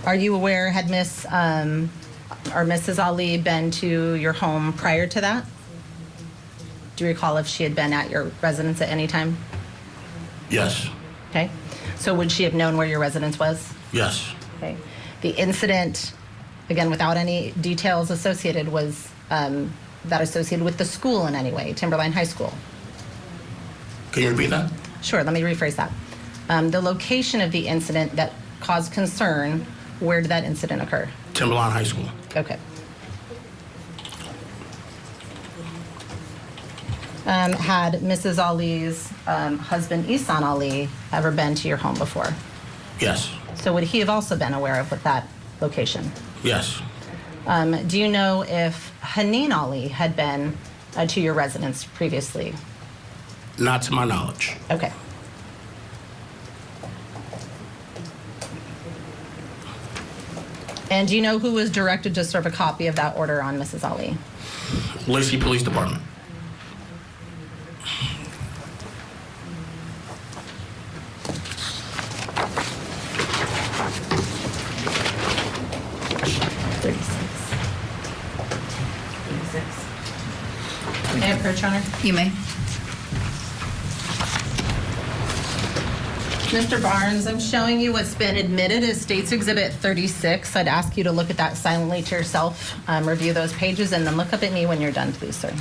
Are you aware, had Miss or Mrs. Ali been to your home prior to that? Do you recall if she had been at your residence at any time? Yes. Okay. So would she have known where your residence was? Yes. Okay. The incident, again, without any details associated, was that associated with the school in any way, Timberline High School? Can you repeat that? Sure, let me rephrase that. The location of the incident that caused concern, where did that incident occur? Timberline High School. Okay. Had Mrs. Ali's husband, Ihsan Ali, ever been to your home before? Yes. So would he have also been aware of that location? Yes. Do you know if Haneen Ali had been to your residence previously? Not to my knowledge. Okay. And do you know who was directed to serve a copy of that order on Mrs. Ali? Lacey Police Department. May I approach, Your Honor? You may. Mr. Barnes, I'm showing you what's been admitted as State's Exhibit 36. I'd ask you to look at that silently to yourself, review those pages, and then look up at me when you're done, please, sir.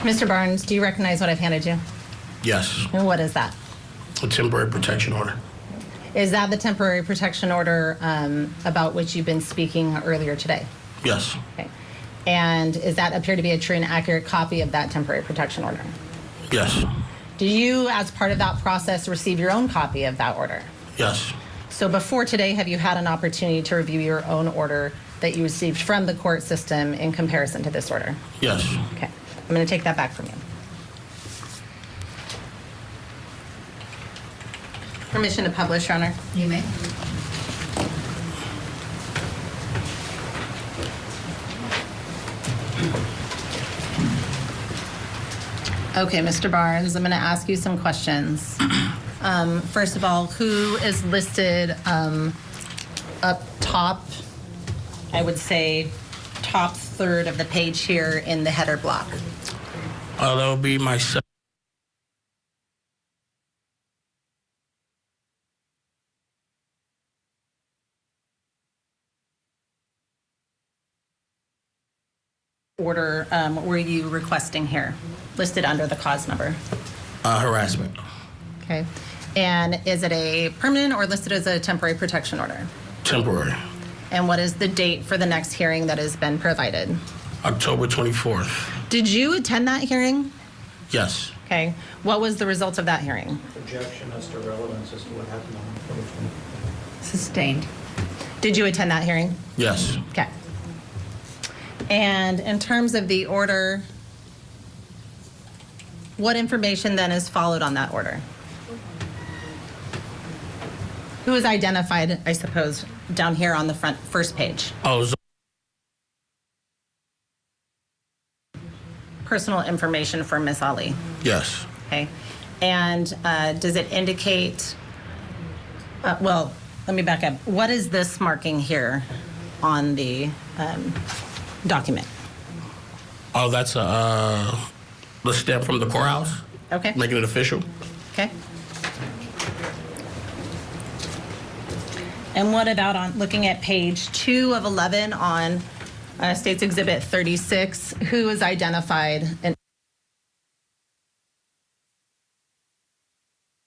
Mr. Barnes, do you recognize what I've handed you? Yes. And what is that? A temporary protection order. Is that the temporary protection order about which you've been speaking earlier today? Yes. Okay. And does that appear to be a true and accurate copy of that temporary protection order? Yes. Do you, as part of that process, receive your own copy of that order? Yes. So before today, have you had an opportunity to review your own order that you received from the court system in comparison to this order? Yes. Okay. I'm going to take that back from you. Permission to publish, Your Honor. You may. Okay, Mr. Barnes, I'm going to ask you some questions. First of all, who is listed up top, I would say top third of the page here in the header block? That would be myself. Order were you requesting here, listed under the cause number? Harassment. Okay. And is it a permanent or listed as a temporary protection order? Temporary. And what is the date for the next hearing that has been provided? October 24th. Did you attend that hearing? Yes. Okay. What was the result of that hearing? Projection as to relevance as to what happened on October 24th. Sustained. Did you attend that hearing? Yes. Okay. And in terms of the order, what information then is followed on that order? Who is identified, I suppose, down here on the front first page? Oh, Personal information for Miss Ali. yes. Okay. And does it indicate, well, let me back up. What is this marking here on the document? Oh, that's the step from the courthouse, Okay. making it official. Okay. And what about on looking at page 2 of 11 on State's Exhibit 36? Who is identified? And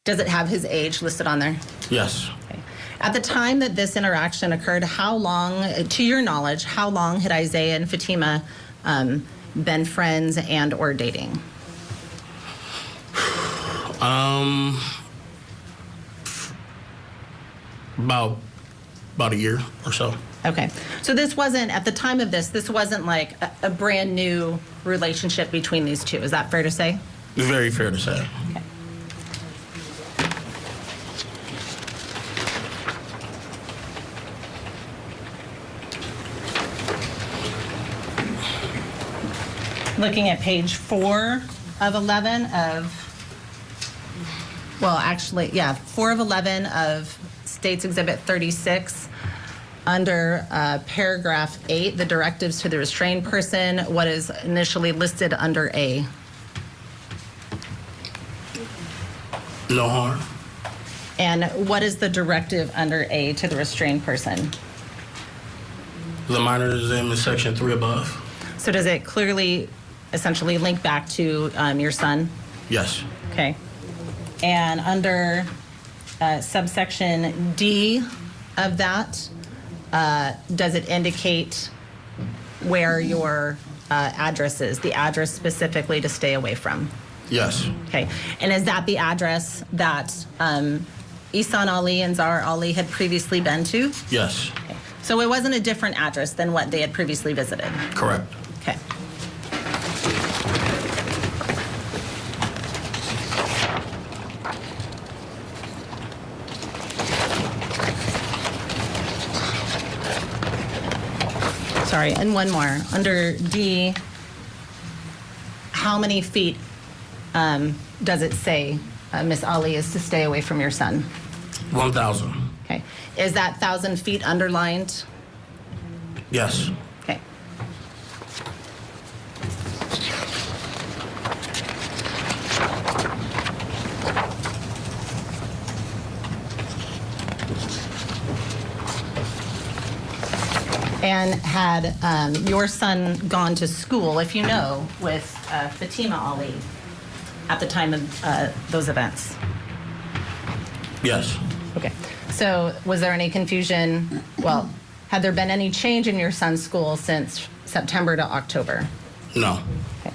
does it have his age listed on there? Yes. Okay. At the time that this interaction occurred, how long, to your knowledge, how long had Isiah and Fatima been friends and or dating? About a year or so. Okay. So this wasn't, at the time of this wasn't like a brand new relationship between these two. Is that fair to say? Very fair to say. Okay. Looking at page 4 of 11 of, well, actually, yeah, 4 of 11 of State's Exhibit 36, under paragraph 8, the directives to the restrained person, what is initially listed under A? No harm. And what is the directive under A to the restrained person? The minor's name is section 3 above. So does it clearly, essentially link back to your son? Yes. Okay. And under subsection D of that, does it indicate where your address is, the address specifically to stay away from? Yes. Okay. And is that the address that Ihsan Ali and Zahraa Ali had previously been to? Yes. Okay. So it wasn't a different address than what they had previously visited? Correct. Okay. Sorry, and one more. Under D, how many feet does it say Miss Ali is to stay away from your son? 1,000. Okay. Is that 1,000 feet underlined? Yes. Okay. And had your son gone to school, if you know, with Fatima Ali at the time of those events? Yes. Okay. So was there any confusion? Well, had there been any change in your son's school since September to October? No. Okay.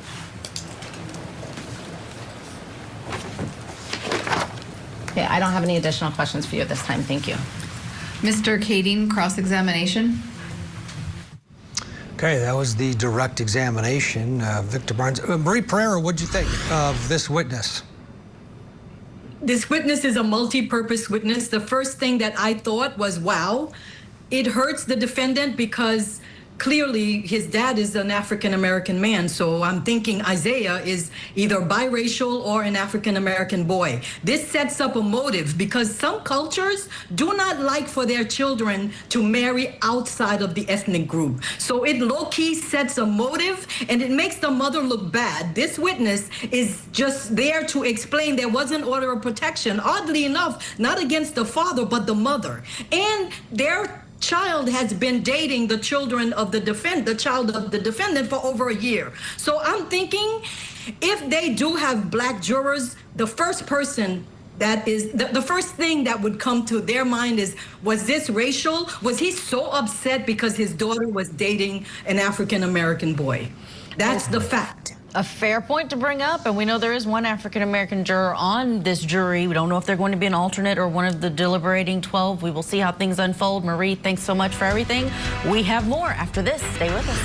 Okay, I don't have any additional questions for you at this time. Thank you. Mr. Kading, cross-examination. Okay, that was the direct examination. Victor Barnes. Marie Pereira, what did you think of this witness? This witness is a multi-purpose witness. The first thing that I thought was, wow, it hurts the defendant because clearly his dad is an African-American man. So I'm thinking Isiah is either biracial or an African-American boy. This sets up a motive because some cultures do not like for their children to marry outside of the ethnic group. So it low-key sets a motive and it makes the mother look bad. This witness is just there to explain there was an order of protection, oddly enough, not against the father, but the mother. And their child has been dating the children of the child of the defendant for over a year. So I'm thinking if they do have black jurors, the first person that is, the first thing that would come to their mind is, was this racial? Was he so upset because his daughter was dating an African-American boy? That's the fact. A fair point to bring up, and we know there is one African-American juror on this jury. We don't know if they're going to be an alternate or one of the deliberating 12. We will see how things unfold. Marie, thanks so much for everything. We have more after this. Stay with us.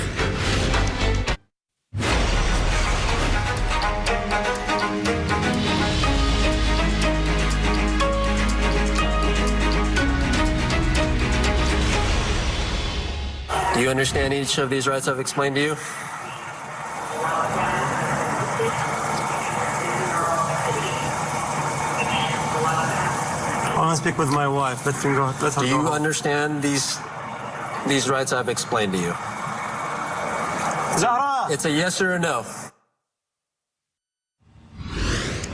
Do you understand each of these rights I've explained to you? I want to speak with my wife. Let her go. Let her Do you go. understand these rights I've explained to you? Zahraa! It's a yes or a no.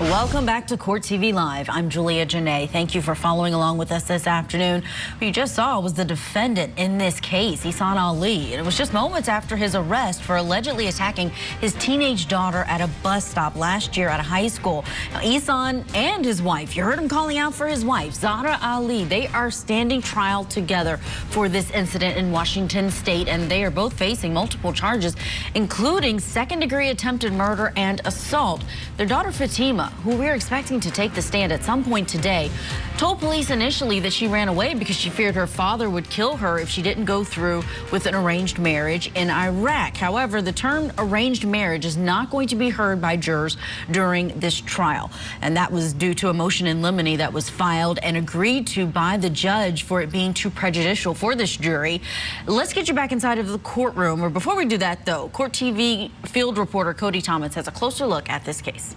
Welcome back to Court TV Live. I'm Julia Janae. Thank you for following along with us this afternoon. Who you just saw was the defendant in this case, Ihsan Ali. And it was just moments after his arrest for allegedly attacking his teenage daughter at a bus stop last year at a high school. Now, Ihsan and his wife, you heard him calling out for his wife, Zahraa Ali, they are standing trial together for this incident in Washington State, and they are both facing multiple charges, including second-degree attempted murder and assault. Their daughter, Fatima, who we're expecting to take the stand at some point today, told police initially that she ran away because she feared her father would kill her if she didn't go through with an arranged marriage in Iraq. However, the term arranged marriage is not going to be heard by jurors during this trial. And that was due to a motion in limine that was filed and agreed to by the judge for it being too prejudicial for this jury. Let's get you back inside of the courtroom. Or before we do that, though, Court TV field reporter Cody Thomas has a closer look at this case.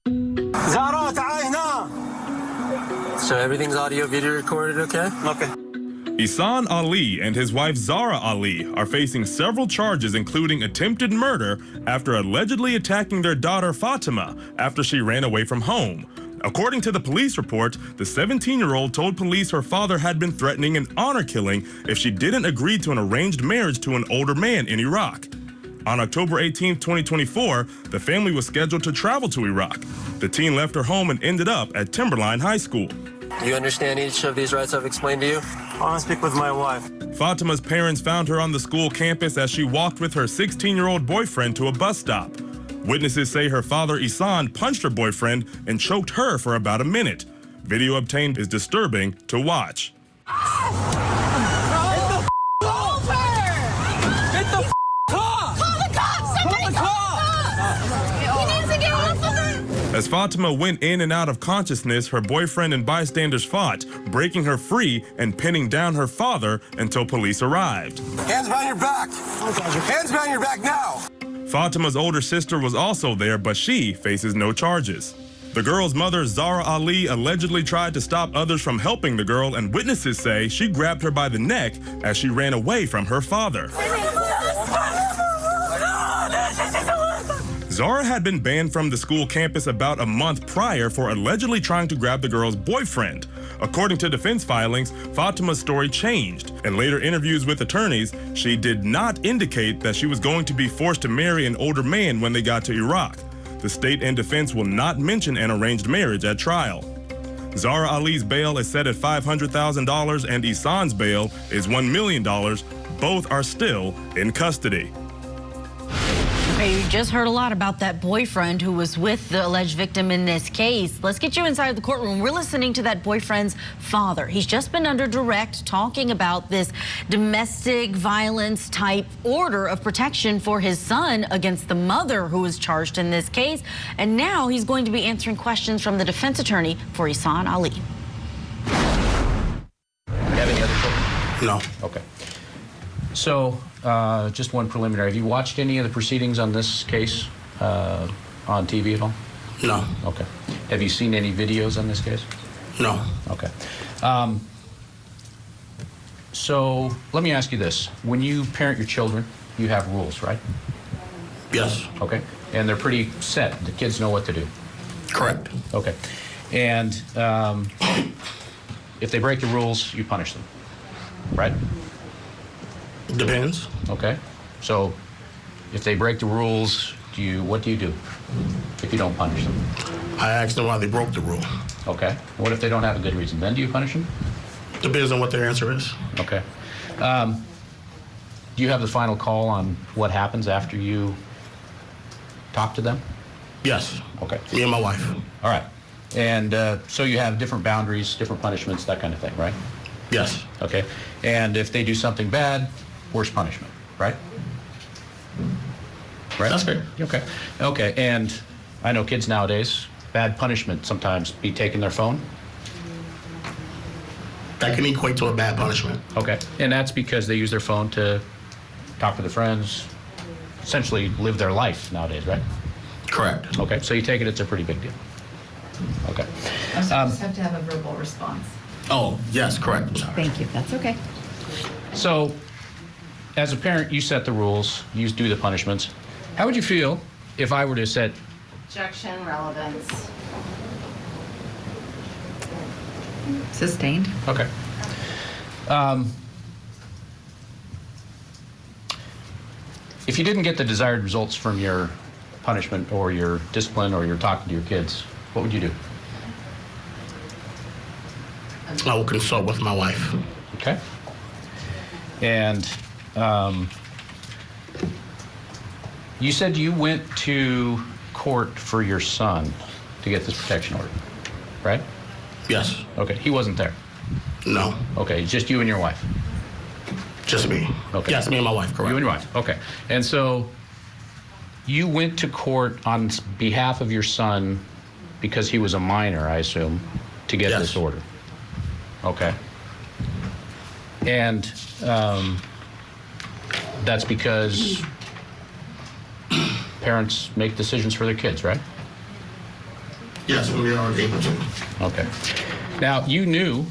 Zahraa, تعال هنا. So everything's audio video recorded, okay? Okay. Ihsan Ali and his wife Zahraa Ali are facing several charges, including attempted murder after allegedly attacking their daughter Fatima after she ran away from home. According to the police report, the 17-year-old told police her father had been threatening an honor killing if she didn't agree to an arranged marriage to an older man in Iraq. On October 18, 2024, the family was scheduled to travel to Iraq. The teen left her home and ended up at Timberline High School. Do you understand each of these rights I've explained to you? I want to speak with my wife. Fatima's parents found her on the school campus as she walked with her 16-year-old boyfriend to a bus stop. Witnesses say her father, Ihsan, punched her boyfriend and choked her for about a minute. Video obtained is disturbing to watch. As Fatima went in and out of consciousness, her boyfriend and bystanders fought, breaking her free and pinning down her father until police arrived. Hands behind your back. Hands behind your back now. Fatima's older sister was also there, but she faces no charges. The girl's mother, Zahraa Ali, allegedly tried to stop others from helping the girl, and witnesses say she grabbed her by the neck as she ran away from her father. Zahraa had been banned from the school campus about a month prior for allegedly trying to grab the girl's boyfriend. According to defense filings, Fatima's story changed. In later interviews with attorneys, she did not indicate that she was going to be forced to marry an older man when they got to Iraq. The state and defense will not mention an arranged marriage at trial. Zahraa Ali's bail is set at $500,000 and Ihsan's bail is $1 million. Both are still in custody. Okay, you just heard a lot about that boyfriend who was with the alleged victim in this case. Let's get you inside the courtroom. We're listening to that boyfriend's father. He's just been under direct talking about this domestic violence type order of protection for his son against the mother who was charged in this case. And now he's going to be answering questions from the defense attorney for Ihsan Ali. You have any other children? No. Okay. So, just one preliminary. Have you watched any of the proceedings on this case on TV at all? No. Okay. Have you seen any videos on this case? No. Okay. So, let me ask you this. When you parent your children, you have rules, right? Yes. Okay. And they're pretty set. The kids know what to do. Correct. Okay. And if they break the rules, you punish them, right? Depends. Okay. So if they break the rules, what do you do if you don't punish them? I asked them why they broke the rule. Okay. What if they don't have a good reason? Then do you punish them? Depends on what their answer is. Okay. Do you have the final call on what happens after you talk to them? Yes. Okay. Me and my wife. All right. And so you have different boundaries, different punishments, that kind of thing, right? Yes. Okay. And if they do something bad, worse punishment, right? Right? That's fair. Okay. Okay. And I know kids nowadays, bad punishment sometimes be taking their phone. That can equate to a bad punishment. Okay. And that's because they use their phone to talk to their friends, essentially live their life nowadays, right? Correct. Okay. So you take it, it's a pretty big deal. Okay. I'm sorry, just have to have a verbal response. Oh, yes, correct. I'm sorry. Thank you. That's okay. So, as a parent, you set the rules, you do the punishments. How would you feel if I were to set... Objection, relevance. Sustained. Okay. If you didn't get the desired results from your punishment or your discipline or your talking to your kids, what would you do? I will consult with my wife. Okay. And you said you went to court for your son to get this protection order, right? Yes. Okay, he wasn't there. No. Okay, just you and your wife. Just me. Okay. Yes, me and my wife, correct. You and your wife, okay. And so you went to court on behalf of your son because he was a minor, I assume, to get this order. Okay. And that's because parents make decisions for their kids, right? Yes, when we are able to. Okay. Now, you knew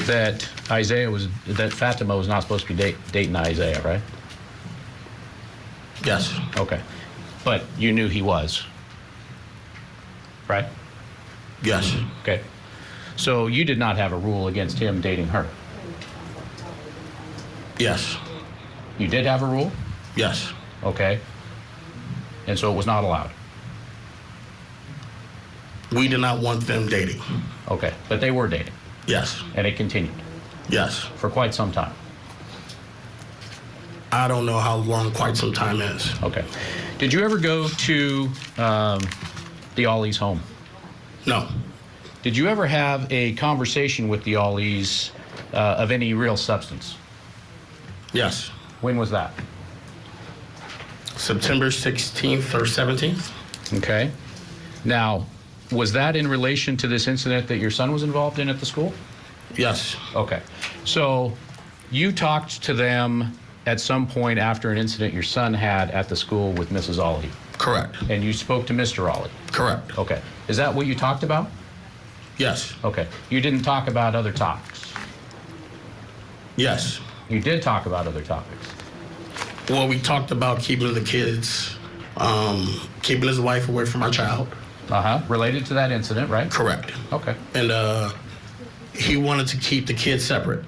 that Fatima was not supposed to be dating Isiah, right? Yes. Okay. But you knew he was, right? Yes. Okay. So you did not have a rule against him dating her? Yes. You did have a rule? Yes. Okay. And so it was not allowed? We did not want them dating. Okay. But they were dating? Yes. And it continued? Yes. For quite some time? I don't know how long quite some time is. Okay. Did you ever go to the Ali's home? No. Did you ever have a conversation with the Ali's of any real substance? Yes. When was that? September 16th or 17th. Okay. Now, was that in relation to this incident that your son was involved in at the school? Yes. Okay. So you talked to them at some point after an incident your son had at the school with Mrs. Ali? Correct. And you spoke to Mr. Ali? Correct. Okay. Is that what you talked about? Yes. Okay. You didn't talk about other topics? Yes. You did talk about other topics? Well, we talked about keeping the kids, keeping his wife away from my child. Related to that incident, right? Correct. Okay. And he wanted to keep the kids separate.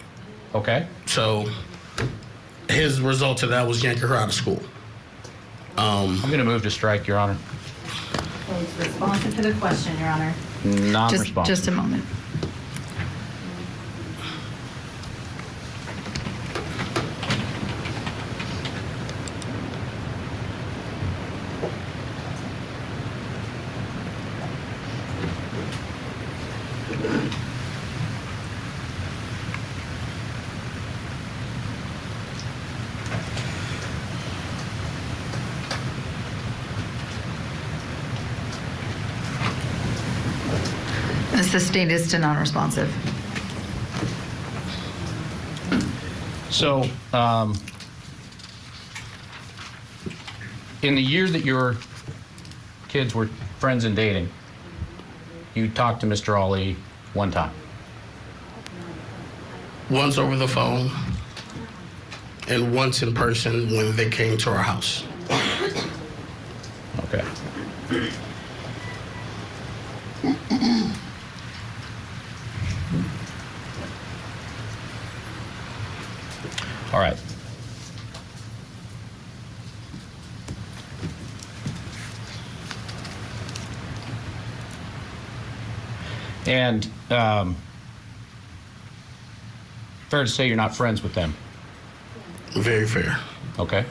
Okay. So his result to that was yanking her out of school. I'm going to move to strike, Your Honor. It's responsive to the question, Your Honor. Non-responsive. Just a moment. The sustained is to non-responsive. So, in the year that your kids were friends and dating, you talked to Mr. Ali one time? Once over the phone and once in person when they came to our house. Okay. All right. And fair to say you're not friends with them? Very fair. Okay.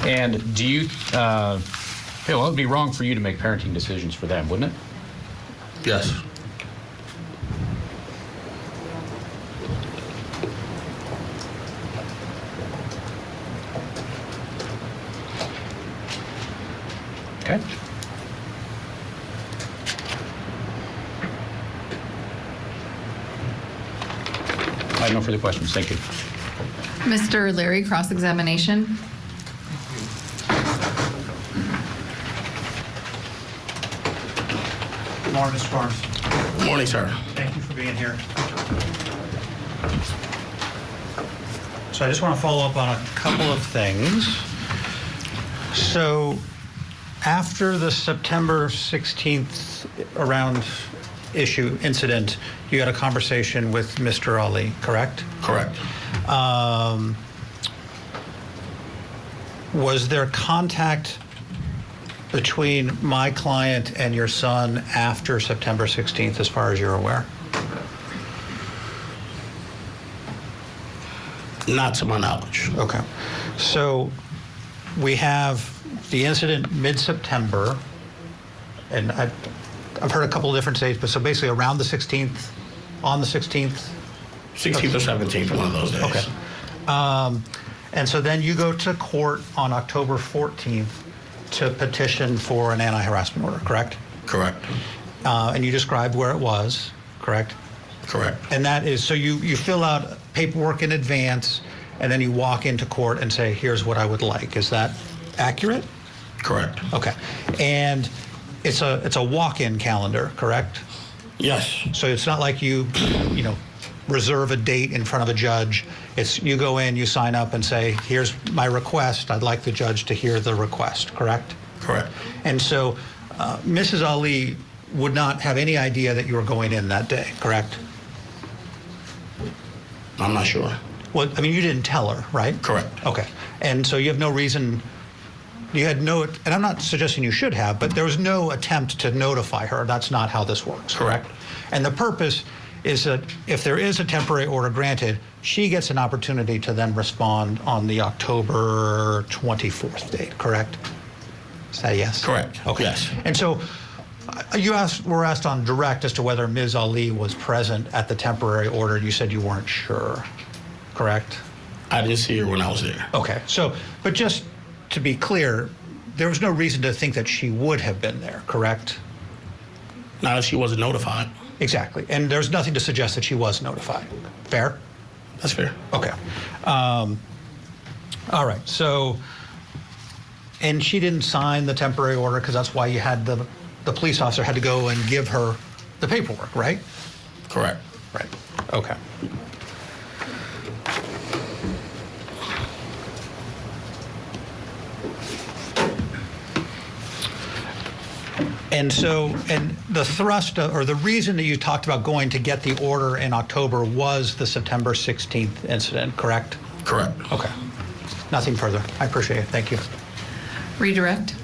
And do you, well, it would be wrong for you to make parenting decisions for them, wouldn't it? Yes. Okay. I have no further questions. Thank you. Mr. Larry, cross-examination. Good morning, Mr. Barnes. Good morning, sir. Thank you for being here. So I just want to follow up on a couple of things. So after the September 16th around incident, you had a conversation with Mr. Ali, correct? Correct. Was there contact between my client and your son after September 16th, as far as you're aware? Not to my knowledge. Okay. So we have the incident mid-September, and I've heard a couple of different dates, but so basically around the 16th, on the 16th? 16th or 17th, one of those days. Okay. And so then you go to court on October 14th to petition for an anti-harassment order, correct? Correct. And you described where it was, correct? Correct. And that is, so you fill out paperwork in advance, and then you walk into court and say, here's what I would like. Is that accurate? Correct. Okay. And it's a walk-in calendar, correct? Yes. So it's not like you reserve a date in front of a judge. It's you go in, you sign up and say, here's my request. I'd like the judge to hear the request, correct? Correct. And so Mrs. Ali would not have any idea that you were going in that day, correct? I'm not sure. Well, I mean, you didn't tell her, right? Correct. Okay. And so you have no reason, you had no, and I'm not suggesting you should have, but there was no attempt to notify her. That's not how this works, correct? And the purpose is that if there is a temporary order granted, she gets an opportunity to then respond on the October 24th date, correct? Is that a yes? Correct. Okay. Yes. And so were asked on direct as to whether Ms. Ali was present at the temporary order. You said you weren't sure, correct? I didn't see her when I was there. Okay. So, but just to be clear, there was no reason to think that she would have been there, correct? Not if she wasn't notified. Exactly. And there's nothing to suggest that she was notified. Fair? That's fair. Okay. All right. So, and she didn't sign the temporary order because that's why you had the police officer had to go and give her the paperwork, right? Correct. Right. Okay. And so, and the thrust of, or the reason that you talked about going to get the order in October was the September 16th incident, correct? Correct. Okay. Nothing further. I appreciate it. Thank you. Redirect.